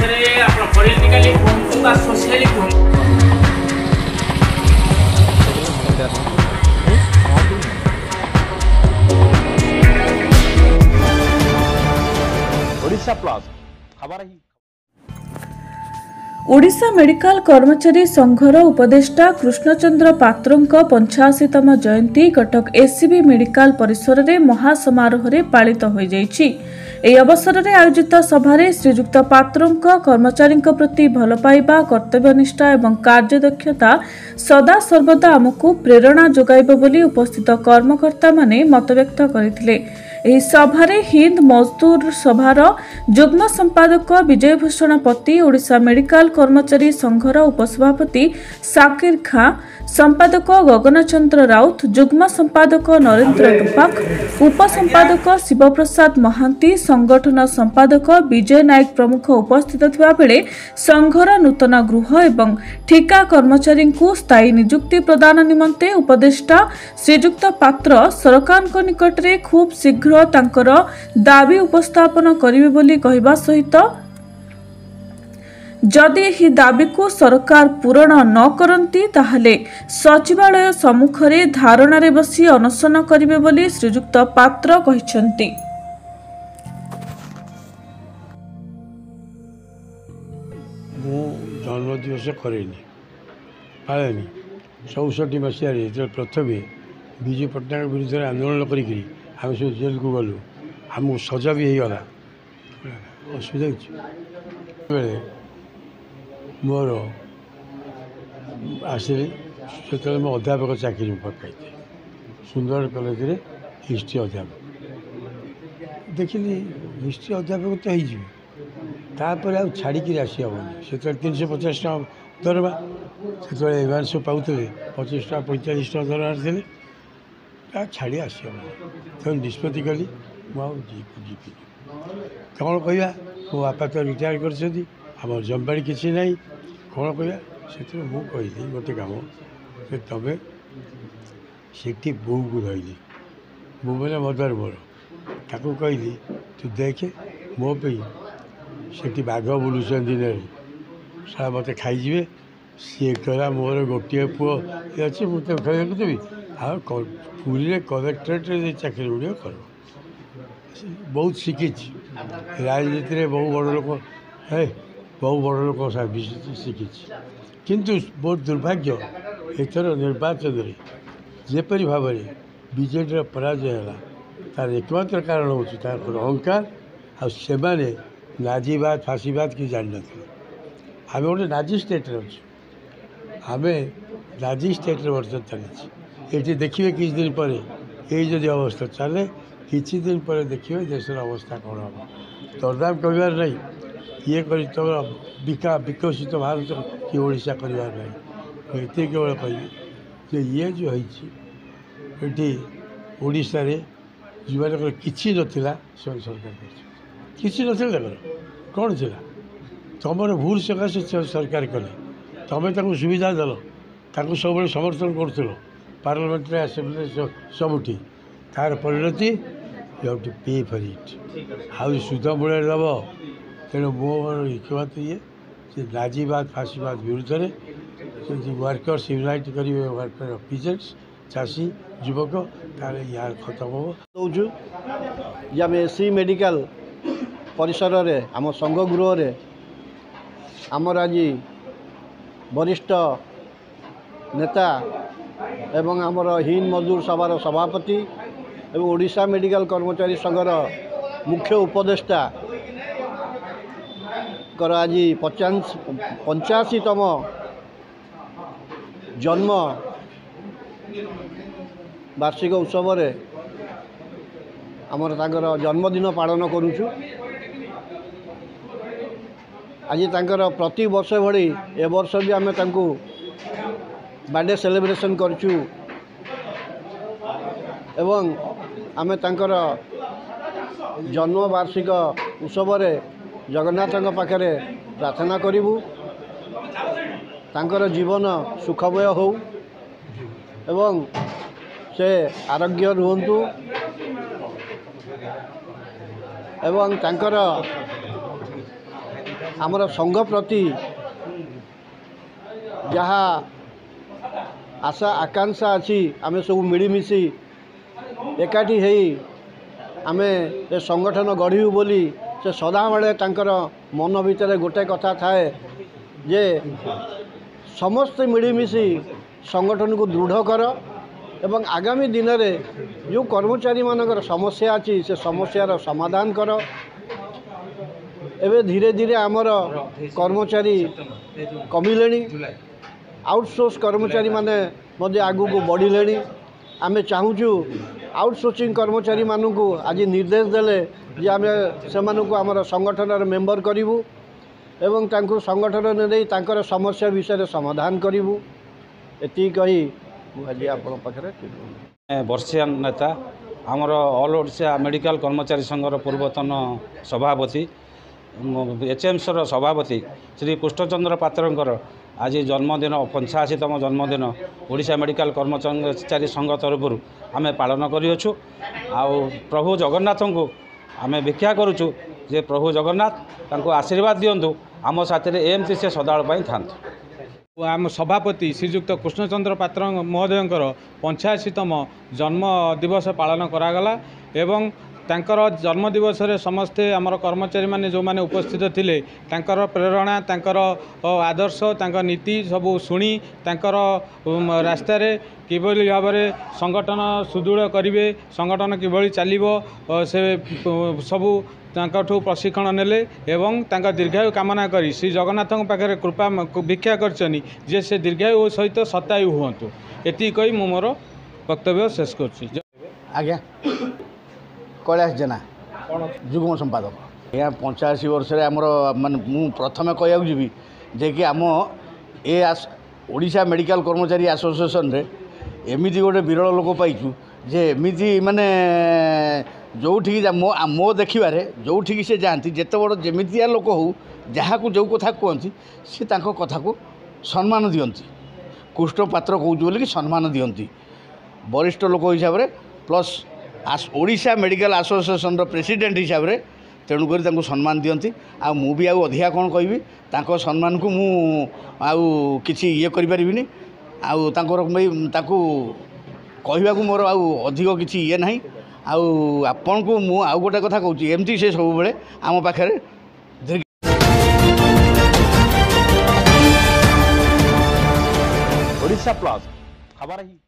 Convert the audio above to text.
विषय आप पॉलिटिकली कहूँ बा सोशली कहूँ ओडिशा प्लस खबर ही ओडिशा मेडिकल कर्मचारी संघर उपदेष्टा कृष्णचंद्र पात्रों 85तम जयंती कटक एससीबी मेडिकल परिसर में महासमारोह पालित हो जाइछि। ଏହି ଅବସରରେ ଆୟୋଜିତ ସଭାରେ ଶ୍ରୀଯୁକ୍ତ ପାତ୍ରଙ୍କ କର୍ମଚାରୀଙ୍କ ପ୍ରତି ଭଲ ପାଇବା, କର୍ତ୍ତବ୍ୟନିଷ୍ଠା ଏବଂ କାର୍ଯ୍ୟଦକ୍ଷତା ସଦା ସର୍ବଦା ଆମକୁ ପ୍ରେରଣା ଯୋଗାଇବ ବୋଲି ଉପସ୍ଥିତ କର୍ମକର୍ତ୍ତାମାନେ ମତବ୍ୟକ୍ତ କରିଥିଲେ। ଏହି ସଭାରେ ହିନ୍ଦ ମଜଦୁର ସଭାର ଯୁଗ୍ମ ସମ୍ପାଦକ ବିଜୟ ଭୂଷଣ ପତି, ଓଡ଼ିଶା ମେଡିକାଲ କର୍ମଚାରୀ ସଂଘର ଉପସଭାପତି ସାକିର ଖାଁ, ସମ୍ପାଦକ ଗଗନ ଚନ୍ଦ୍ର ରାଉତ, ଯୁଗ୍ମ ସମ୍ପାଦକ ନରେନ୍ଦ୍ର ଟୁପାକ, ଉପସମ୍ପାଦକ ଶିବପ୍ରସାଦ ମହାନ୍ତି, संगठन संपादक विजय नायक प्रमुख उपस्थित थिबा बेले संघर नूतन गृह एवं ठिका कर्मचारी को स्थायी नियुक्ति प्रदान निमंते उपदेष्टा श्रीयुक्त पात्र सरकार निकट में खूब शीघ्र तांकर दाबी उपस्थापन करिवे बोली कहबा सहित जदि एही दाबी को सरकार पूरण न करती ताहले सचिवालय सम्मुखरे धारणारे बसी अनशन करिवे बोली श्रीयुक्त पात्र कहिसंती। जन्मदिवस करेनि पालेनि 64 मसीह जो प्रथम विजु पट्टनायक विरुद्ध आंदोलन करी आम सब जेल को गलु आमको सजा भी होगा असुविधा मोर आसिले से मैं अध्यापक चाकरी पकई सुंदर कॉलेज रे हिस्ट्री अध्यापक देखिली हिस्ट्री अध्यापक तो हो तापर आ छाड़ी आसी हेनी से 350 टाँग दरमा से एम सब पाते 25 टाँग 45 टाँग दरमा थे छाड़ी आसी हेनी तो निष्पत्ति कली मुझे कौन कह मो बापा तो रिटायर कर जमबाड़ी किसी ना कौन कह से मुझे गोटे कम तुम से बो को धरली बो मैंने मदर मोर ताको कहली तू देखे मो पे से बाघ बुलूँ सारा मत खाईजे सी कला मोर गोटे पुओ ये अच्छे मुझे खाया देवी आ पुरी कलेक्टरेट चाकरी गुड़ कर बहुत शिखी राजनीति में बहु बड़ लोक है बहु बड़ लोक सर्विस शिखी किंतु बहुत दुर्भाग्य एथर निर्वाचन में जेपरी भाव में बीजेडी पराजय है तार एकमात्र कारण हूँ अहंकार आने नाजीवाद फाशीवाद कि जान ना आम गोटे नाजी स्टेट अच्छे आम नाजी स्टेट बर्तमान चली ये देखिए किसी दिन पर यही अवस्था चले किसी दिन पर देखिए देशर अवस्था कौन हम दरदाम कहार नहीं ये कर विकसित भारत कि ओडिशा करार नहीं ये केवल कह ये जो है ओडिशा रे जो किसी नथिला सरकार किसी नथिला कौन थी तुम भूल सकाशे सरकार कले तुम सुविधा देल सब समर्थन कर पार्लियामेंट आसेम्बली सबुठी तार परिणति यू टू पे फॉर इट हाउ सुध मूल दब तेणु मोर एकमात्र ये नाजीवाद फाशीवाद विरुद्ध में वर्कर्स यूनाइट करेंगे वर्कर ऑफिसर्स चाषी युवक तार यार खत्म हो दौचु आम एससी मेडिकल परिसर रे आम संघ गृह रे आमर आज वरिष्ठ नेता एवं आमर हिंद मजदूर सभार सभापति एवं ओडिशा मेडिकल कर्मचारी संघर मुख्य उपदेष्टा कर आज 85तम जन्म वार्षिक उत्सव रे आमर तांकर जन्मदिन पालन करुचु। आज तांकर प्रति वर्ष भली ए वर्ष भी आम बर्थडे सेलिब्रेशन करचु एवं आम तांकर जन्म वार्षिक उत्सव रे जगन्नाथ पाखरे प्रार्थना करिबु तांकर जीवन सुखमय हो एवं से आरोग्य रुहंतु एवं तांकर आमर संघ प्रति जहाँ आशा आकांक्षा अच्छी आम सब मिलमिशि एकाठी आमे ए संगठन गढ़ू बोली से सदाबले मन भितर गोटे कथा थाए जे समस्त मिलमिशि संगठन को दृढ़ कर एवं आगामी दिन में जो कर्मचारी मानकर समस्या अच्छी से समस्यार समाधान कर एवं धीरे धीरे आमर कर्मचारी कमिले आउटसोर्स कर्मचारी माने आगू को बढ़िले आमे चाहूँ आउटसोर्सिंग कर्मचारी मानू आज निर्देश देले जे आम से आमर संगठन मेंबर करूँ एवं तांको संगठन नहीं तांकर समस्या विषय समाधान करूँ एति कही आज आपण पाखे वर्षिया नेता आमर ऑल ओडिशा मेडिकल कर्मचारी संघर पूर्वतन सभापति एचएमसी सभापति श्री कृष्णचंद्र पात्रंकर आज जन्मदिन 85तम जन्मदिन ओडिशा मेडिकल कर्मचारी संघ तरफ आम पालन करूँ आउ प्रभु जगन्नाथ को आम भिक्षा करुचु जे प्रभु जगन्नाथ तांको आशीर्वाद दिंतु आम साथी एमती से सदाबल था आम सभापति श्रीजुक्त कृष्णचंद्र पात्र महोदयंकर 85तम जन्म दिवस पालन करागला एवं तांकर जन्म दिवस रे समस्ते आमर कर्मचारी माने जो माने उपस्थित थिले तांकर प्रेरणा तांकर आदर्श तांकर नीति सबू शुणी तांकर रास्ता रे किभली भाव में संगठन सुदृढ़ करिवे संगठन किभली चलिबो से सबू तांकठू प्रशिक्षण नेले एवं तांका दीर्घायु कामना करी श्री जगन्नाथ पाखे कृपा भिक्षा करछनी जे से दीर्घायु सहित शतायु हुअंतु एति कही मु मोर वक्तव्य शेष करछि। आज्ञा कैलाश जेना जुग्म संपादक यहाँ 85 वर्ष आमर मान मु प्रथम कहूँ जी जे कि आम ए ओडिशा मेडिकल कर्मचारी एसोसिएशन रे एमती गोटे विरल लोक पाइचु जे एमती माने जो मो देखिबारे जो से जाती जिते बड़ जमितिया लोक हो जहाँ को जो कथा कहती सी कथा को सम्मान दियंती कृष्ण पात्र कहूँ बोलिक सम्मान दियंती वरिष्ठ लोक हिसाब से plus Odisha medical association president हिसाब से तेणुक सम्मान दियंती आ मु भी आउ अधिका कौन कहि सम्मान को मु आउ किछि ये करि परिबिनी आउ कहवा मोर आउ अधिक किछि ये नहीं आउ आपन को मु आउ गोटे कथा कहूँ एमती से सब बेले आम पाखे ओडिशा प्लस खबर ही।